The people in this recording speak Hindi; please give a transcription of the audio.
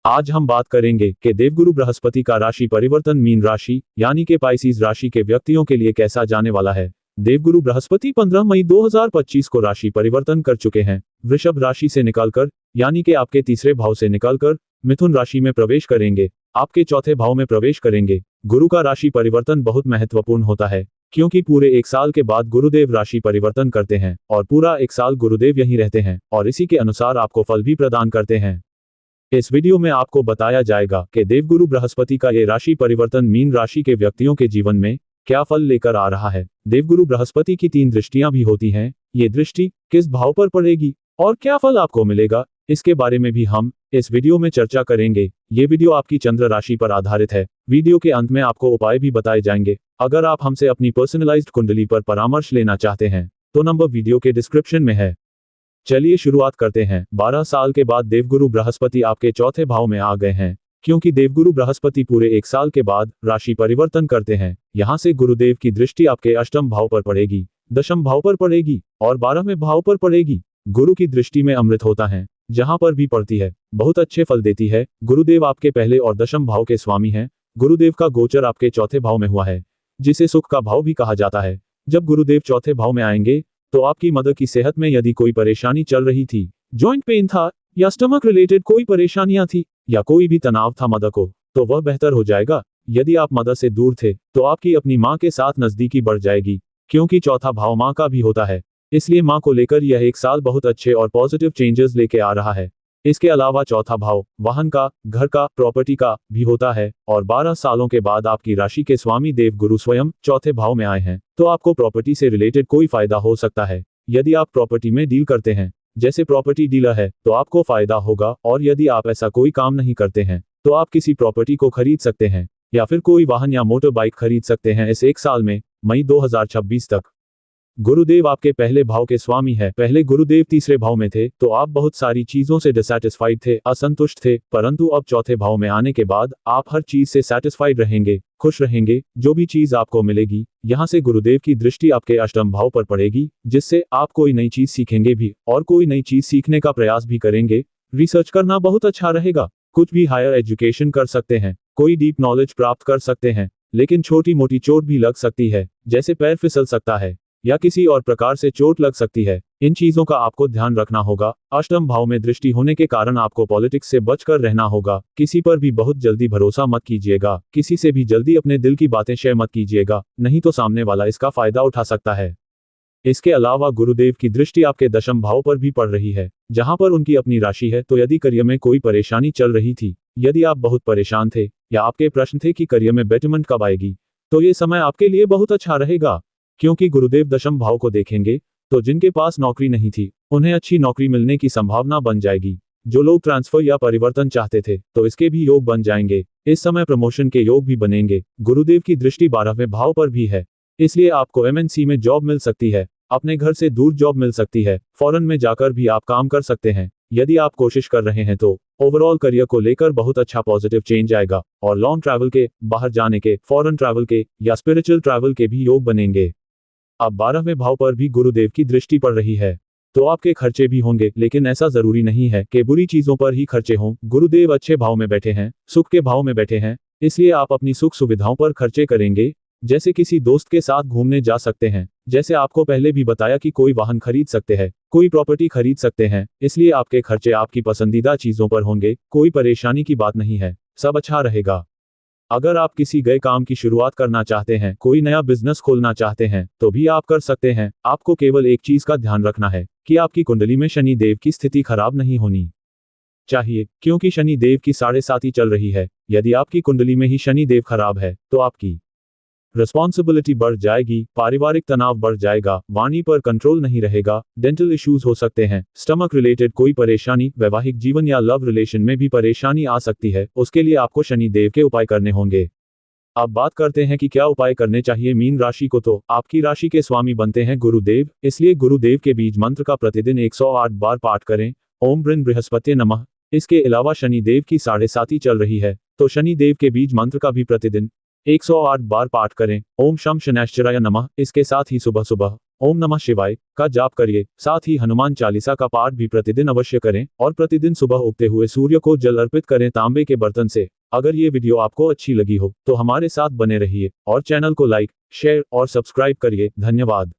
आज हम बात करेंगे कि देवगुरु बृहस्पति का राशि परिवर्तन मीन राशि यानी कि पाइसिस राशि के व्यक्तियों के लिए कैसा जाने वाला है। देवगुरु बृहस्पति 15 मई 2025 को राशि परिवर्तन कर चुके हैं। वृषभ राशि से निकलकर यानी कि आपके तीसरे भाव से निकलकर मिथुन राशि में प्रवेश करेंगे, आपके चौथे भाव में प्रवेश करेंगे। गुरु का राशि परिवर्तन बहुत महत्वपूर्ण होता है क्योंकि पूरे एक साल के बाद गुरुदेव राशि परिवर्तन करते हैं और पूरा एक साल गुरुदेव यहीं रहते हैं और इसी के अनुसार आपको फल भी प्रदान करते हैं। इस वीडियो में आपको बताया जाएगा कि देवगुरु बृहस्पति का ये राशि परिवर्तन मीन राशि के व्यक्तियों के जीवन में क्या फल लेकर आ रहा है। देवगुरु बृहस्पति की 3 दृष्टियां भी होती हैं। ये दृष्टि किस भाव पर पड़ेगी और क्या फल आपको मिलेगा, इसके बारे में भी हम इस वीडियो में चर्चा करेंगे। ये वीडियो आपकी चंद्र राशि पर आधारित है। वीडियो के अंत में आपको उपाय भी बताए जाएंगे। अगर आप हमसे अपनी पर्सनलाइज्ड कुंडली पर परामर्श लेना चाहते हैं तो नंबर वीडियो के डिस्क्रिप्शन में है। चलिए शुरुआत करते हैं। 12 साल के बाद देवगुरु बृहस्पति आपके चौथे भाव में आ गए हैं क्योंकि देवगुरु बृहस्पति पूरे एक साल के बाद राशि परिवर्तन करते हैं। यहाँ से गुरुदेव की दृष्टि आपके अष्टम भाव पर पड़ेगी, दशम भाव पर पड़ेगी और 12वें भाव पर पड़ेगी। गुरु की दृष्टि में अमृत होता है, जहां पर भी पड़ती है बहुत अच्छे फल देती है। गुरुदेव आपके पहले और दशम भाव के स्वामी हैं। गुरुदेव का गोचर आपके चौथे भाव में हुआ है जिसे सुख का भाव भी कहा जाता है। जब गुरुदेव चौथे भाव में आएंगे तो आपकी मदर की सेहत में यदि कोई परेशानी चल रही थी, जॉइंट पेन था या स्टमक रिलेटेड कोई परेशानियां थी या कोई भी तनाव था मदर को, तो वह बेहतर हो जाएगा। यदि आप मदर से दूर थे तो आपकी अपनी माँ के साथ नजदीकी बढ़ जाएगी क्योंकि चौथा भाव माँ का भी होता है। इसलिए माँ को लेकर यह एक साल बहुत अच्छे और पॉजिटिव चेंजेस लेके आ रहा है। इसके अलावा चौथा भाव वाहन का, घर का, प्रॉपर्टी का भी होता है और 12 सालों के बाद आपकी राशि के स्वामी देव गुरु स्वयं चौथे भाव में आए हैं तो आपको प्रॉपर्टी से रिलेटेड कोई फायदा हो सकता है। यदि आप प्रॉपर्टी में डील करते हैं, जैसे प्रॉपर्टी डीलर है, तो आपको फायदा होगा और यदि आप ऐसा कोई काम नहीं करते हैं तो आप किसी प्रॉपर्टी को खरीद सकते हैं या फिर कोई वाहन या मोटर बाइक खरीद सकते हैं इस एक साल में, मई 2026 तक। गुरुदेव आपके पहले भाव के स्वामी है। पहले गुरुदेव तीसरे भाव में थे तो आप बहुत सारी चीजों से डिसैटिस्फाइड थे, असंतुष्ट थे, परंतु अब चौथे भाव में आने के बाद आप हर चीज से सैटिस्फाइड रहेंगे, खुश रहेंगे। जो भी चीज आपको मिलेगी, यहाँ से गुरुदेव की दृष्टि आपके अष्टम भाव पर पड़ेगी जिससे आप कोई नई चीज सीखेंगे भी और कोई नई चीज सीखने का प्रयास भी करेंगे। रिसर्च करना बहुत अच्छा रहेगा। कुछ भी हायर एजुकेशन कर सकते हैं, कोई डीप नॉलेज प्राप्त कर सकते हैं, लेकिन छोटी मोटी चोट भी लग सकती है, जैसे पैर फिसल सकता है या किसी और प्रकार से चोट लग सकती है। इन चीजों का आपको ध्यान रखना होगा। अष्टम भाव में दृष्टि होने के कारण आपको पॉलिटिक्स से बचकर रहना होगा। किसी पर भी बहुत जल्दी भरोसा मत कीजिएगा, किसी से भी जल्दी अपने दिल की बातें शेयर मत कीजिएगा, नहीं तो सामने वाला इसका फायदा उठा सकता है। इसके अलावा गुरुदेव की दृष्टि आपके दशम भाव पर भी पड़ रही है जहां पर उनकी अपनी राशि है। तो यदि करियर में कोई परेशानी चल रही थी, यदि आप बहुत परेशान थे या आपके प्रश्न थे कि करियर में बेटरमेंट कब आएगी, तो ये समय आपके लिए बहुत अच्छा रहेगा क्योंकि गुरुदेव दशम भाव को देखेंगे तो जिनके पास नौकरी नहीं थी उन्हें अच्छी नौकरी मिलने की संभावना बन जाएगी। जो लोग ट्रांसफर या परिवर्तन चाहते थे तो इसके भी योग बन जाएंगे। इस समय प्रमोशन के योग भी बनेंगे। गुरुदेव की दृष्टि 12वें भाव पर भी है, इसलिए आपको MNC में जॉब मिल सकती है, अपने घर से दूर जॉब मिल सकती है, फॉरेन में जाकर भी आप काम कर सकते हैं। यदि आप कोशिश कर रहे हैं तो ओवरऑल करियर को लेकर बहुत अच्छा पॉजिटिव चेंज आएगा और लॉन्ग ट्रैवल के, बाहर जाने के, फॉरेन ट्रैवल के या स्पिरिचुअल ट्रैवल के भी योग बनेंगे। अब 12वें भाव पर भी गुरुदेव की दृष्टि पड़ रही है तो आपके खर्चे भी होंगे, लेकिन ऐसा जरूरी नहीं है कि बुरी चीजों पर ही खर्चे हों। गुरुदेव अच्छे भाव में बैठे हैं, सुख के भाव में बैठे हैं, इसलिए आप अपनी सुख सुविधाओं पर खर्चे करेंगे। जैसे किसी दोस्त के साथ घूमने जा सकते हैं, जैसे आपको पहले भी बताया कि कोई वाहन खरीद सकते हैं, कोई प्रॉपर्टी खरीद सकते हैं। इसलिए आपके खर्चे आपकी पसंदीदा चीजों पर होंगे। कोई परेशानी की बात नहीं है, सब अच्छा रहेगा। अगर आप किसी गए काम की शुरुआत करना चाहते हैं, कोई नया बिजनेस खोलना चाहते हैं तो भी आप कर सकते हैं। आपको केवल एक चीज का ध्यान रखना है कि आपकी कुंडली में शनि देव की स्थिति खराब नहीं होनी चाहिए क्योंकि शनि देव की 7.5 चल रही है। यदि आपकी कुंडली में ही शनि देव खराब है तो आपकी रिस्पॉन्सिबिलिटी बढ़ जाएगी, पारिवारिक तनाव बढ़ जाएगा, वाणी पर कंट्रोल नहीं रहेगा, डेंटल इश्यूज हो सकते हैं, स्टमक रिलेटेड कोई परेशानी, वैवाहिक जीवन या लव रिलेशन में भी परेशानी आ सकती है। उसके लिए आपको शनि देव के उपाय करने होंगे। अब बात करते हैं कि क्या उपाय करने चाहिए मीन राशि को। तो आपकी राशि के स्वामी बनते हैं गुरुदेव, इसलिए गुरुदेव के बीज मंत्र का प्रतिदिन 108 बार पाठ करें। ओम ब्रह्म बृहस्पति नमः। इसके अलावा शनि देव की 7.5 चल रही है तो शनि देव के बीज मंत्र का भी प्रतिदिन 108 बार पाठ करें। ओम शम शनैश्चराय नमः। इसके साथ ही सुबह सुबह ओम नमः शिवाय का जाप करिए। साथ ही हनुमान चालीसा का पाठ भी प्रतिदिन अवश्य करें और प्रतिदिन सुबह उगते हुए सूर्य को जल अर्पित करें तांबे के बर्तन से। अगर ये वीडियो आपको अच्छी लगी हो तो हमारे साथ बने रहिए और चैनल को लाइक, शेयर और सब्सक्राइब करिए। धन्यवाद।